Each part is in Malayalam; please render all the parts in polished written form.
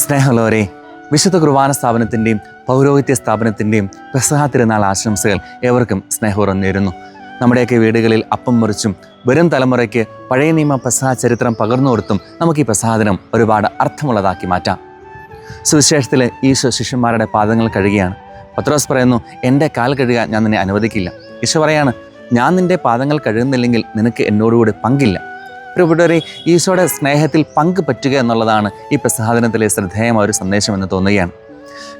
സ്നേഹമുള്ളവരെ, വിശുദ്ധ കുർബാന സ്ഥാപനത്തിൻ്റെയും പൗരോഹിത്യ സ്ഥാപനത്തിൻ്റെയും പെസഹ തിരുനാൾ ആശംസകൾ ഏവർക്കും സ്നേഹപൂർവ്വം നേരുന്നു. നമ്മുടെയൊക്കെ വീടുകളിൽ അപ്പം മുറിച്ചും വരും തലമുറയ്ക്ക് പഴയ നിയമ പെസഹ ചരിത്രം പകർന്നു കൊടുത്തും നമുക്ക് ഈ പെസഹ ദിനം ഒരുപാട് അർത്ഥമുള്ളതാക്കി മാറ്റാം. സുവിശേഷത്തിൽ ഈശോ ശിഷ്യന്മാരുടെ പാദങ്ങൾ കഴുകുകയാണ്. പത്രോസ് പറയുന്നു, എൻ്റെ കാൽ കഴുകാൻ ഞാൻ നിന്നെ അനുവദിക്കില്ല. ഈശോ പറയാണ്, ഞാൻ നിൻ്റെ പാദങ്ങൾ കഴുകുന്നില്ലെങ്കിൽ നിനക്ക് എന്നോടുകൂടി പങ്കില്ല. പ്രിയപ്പെട്ടവരെ, ഈശോയുടെ സ്നേഹത്തിൽ പങ്ക് പറ്റുക എന്നുള്ളതാണ് ഈ പെസഹ ദിനത്തിലെ ശ്രദ്ധേയമായ ഒരു സന്ദേശമെന്ന് തോന്നുകയാണ്.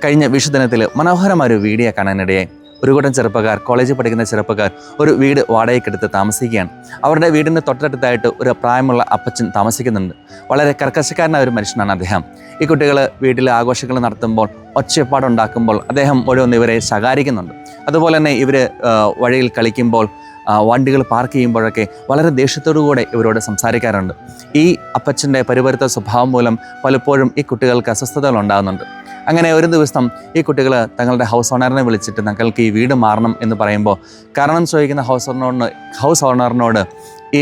കഴിഞ്ഞ വിഷുദിനത്തിൽ മനോഹരമായ ഒരു വീഡിയോ കാണാനിടയായി. ഒരു കൂട്ടം ചെറുപ്പക്കാർ, കോളേജിൽ പഠിക്കുന്ന ചെറുപ്പക്കാർ ഒരു വീട് വാടകയ്ക്കെടുത്ത് താമസിക്കുകയാണ്. അവരുടെ വീടിൻ്റെ തൊട്ടടുത്തായിട്ട് ഒരു പ്രായമുള്ള അപ്പച്ചൻ താമസിക്കുന്നുണ്ട്. വളരെ കർക്കശക്കാരനായ ഒരു മനുഷ്യനാണ് അദ്ദേഹം. ഈ കുട്ടികൾ വീട്ടിലെ ആഘോഷങ്ങൾ നടത്തുമ്പോൾ, ഒച്ചപ്പാടുണ്ടാക്കുമ്പോൾ അദ്ദേഹം ഓരോന്ന് ഇവരെ ശകാരിക്കുന്നുണ്ട്. അതുപോലെ തന്നെ ഇവർ വഴിയിൽ കളിക്കുമ്പോൾ, വണ്ടികൾ പാർക്ക് ചെയ്യുമ്പോഴൊക്കെ വളരെ ദേഷ്യത്തോടുകൂടെ ഇവരോട് സംസാരിക്കാറുണ്ട്. ഈ അപ്പച്ചൻ്റെ പരിവർത്തിത സ്വഭാവം മൂലം പലപ്പോഴും ഈ കുട്ടികൾക്ക് അസ്വസ്ഥതകൾ ഉണ്ടാകുന്നുണ്ട്. അങ്ങനെ ഒരു ദിവസം ഈ കുട്ടികൾ തങ്ങളുടെ ഹൗസ് ഓണറിനെ വിളിച്ചിട്ട് തങ്ങൾക്ക് ഈ വീട് മാറണം എന്ന് പറയുമ്പോൾ കാരണം ചോദിക്കുന്ന ഹൗസ് ഓണറിനോട്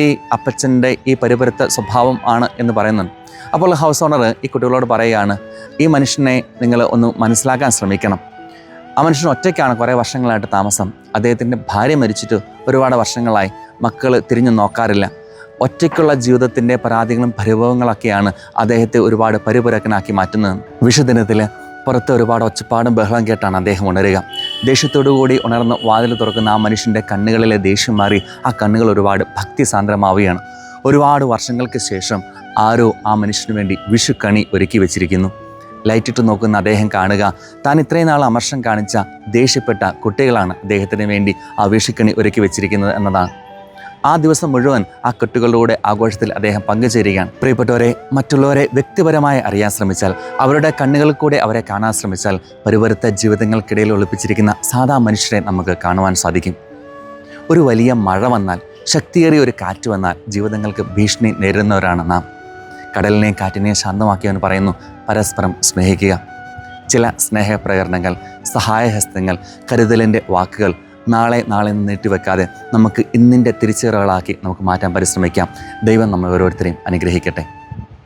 ഈ അപ്പച്ചൻ്റെ ഈ പരിവർത്തിത സ്വഭാവം ആണ് എന്ന് പറയുന്നുണ്ട്. അപ്പോൾ ഹൗസ് ഓണർ ഈ കുട്ടികളോട് പറയുകയാണ്, ഈ മനുഷ്യനെ നിങ്ങൾ ഒന്ന് മനസ്സിലാക്കാൻ ശ്രമിക്കണം. ആ മനുഷ്യൻ ഒറ്റയ്ക്കാണ് കുറേ വർഷങ്ങളായിട്ട് താമസം. അദ്ദേഹത്തിൻ്റെ ഭാര്യ മരിച്ചിട്ട് ഒരുപാട് വർഷങ്ങളായി. മക്കൾ തിരിഞ്ഞു നോക്കാറില്ല. ഒറ്റയ്ക്കുള്ള ജീവിതത്തിൻ്റെ പരാതികളും പരിഭവങ്ങളൊക്കെയാണ് അദ്ദേഹത്തെ ഒരുപാട് പരിപുരക്കനാക്കി മാറ്റുന്നത്. വിഷുദിനത്തിൽ പുറത്ത് ഒരുപാട് ഒച്ചപ്പാടും ബഹളം കേട്ടാണ് അദ്ദേഹം ഉണരുക. ദേഷ്യത്തോടുകൂടി ഉണർന്ന് വാതിൽ തുറക്കുന്ന ആ മനുഷ്യൻ്റെ കണ്ണുകളിലെ ദേഷ്യം മാറി ആ കണ്ണുകൾ ഒരുപാട് ഭക്തിസാന്ദ്രമാവുകയാണ്. ഒരുപാട് വർഷങ്ങൾക്ക് ശേഷം ആരോ ആ മനുഷ്യന് വേണ്ടി വിഷുക്കണി ഒരുക്കി വെച്ചിരിക്കുന്നു. ലൈറ്റിട്ട് നോക്കുന്ന അദ്ദേഹം കാണുക, താൻ ഇത്രയും നാൾ അമർഷം കാണിച്ച ദേഷ്യപ്പെട്ട കുട്ടികളാണ് അദ്ദേഹത്തിന് വേണ്ടി ആ വിഷുക്കണി ഒരുക്കി വെച്ചിരിക്കുന്നത് എന്നതാണ്. ആ ദിവസം മുഴുവൻ ആ കുട്ടികളുടെ ആഘോഷത്തിൽ അദ്ദേഹം പങ്കുചേരുകയാണ്. പ്രിയപ്പെട്ടവരെ, മറ്റുള്ളവരെ വ്യക്തിപരമായി അറിയാൻ ശ്രമിച്ചാൽ, അവരുടെ കണ്ണുകളിൽ കൂടെ അവരെ കാണാൻ ശ്രമിച്ചാൽ, പരിവർത്തിത ജീവിതങ്ങൾക്കിടയിൽ ഒളിപ്പിച്ചിരിക്കുന്ന സാധാ മനുഷ്യരെ നമുക്ക് കാണുവാൻ സാധിക്കും. ഒരു വലിയ മഴ വന്നാൽ, ശക്തിയേറിയ ഒരു കാറ്റ് വന്നാൽ ജീവിതങ്ങൾക്ക് ഭീഷണി നേരിടുന്നവരാണ് നാം. കടലിനെയും കാറ്റിനെയും ശാന്തമാക്കിയവൻ പറയുന്നു, പരസ്പരം സ്നേഹിക്കുക. ചില സ്നേഹപ്രകരണങ്ങൾ, സഹായഹസ്തങ്ങൾ, കരുതലിൻ്റെ വാക്കുകൾ നാളെ നീട്ടിവെക്കാതെ നമുക്ക് ഇന്നിൻ്റെ തിരിച്ചറിവുകളാക്കി നമുക്ക് മാറ്റാൻ പരിശ്രമിക്കാം. ദൈവം നമ്മൾ ഓരോരുത്തരെയും അനുഗ്രഹിക്കട്ടെ.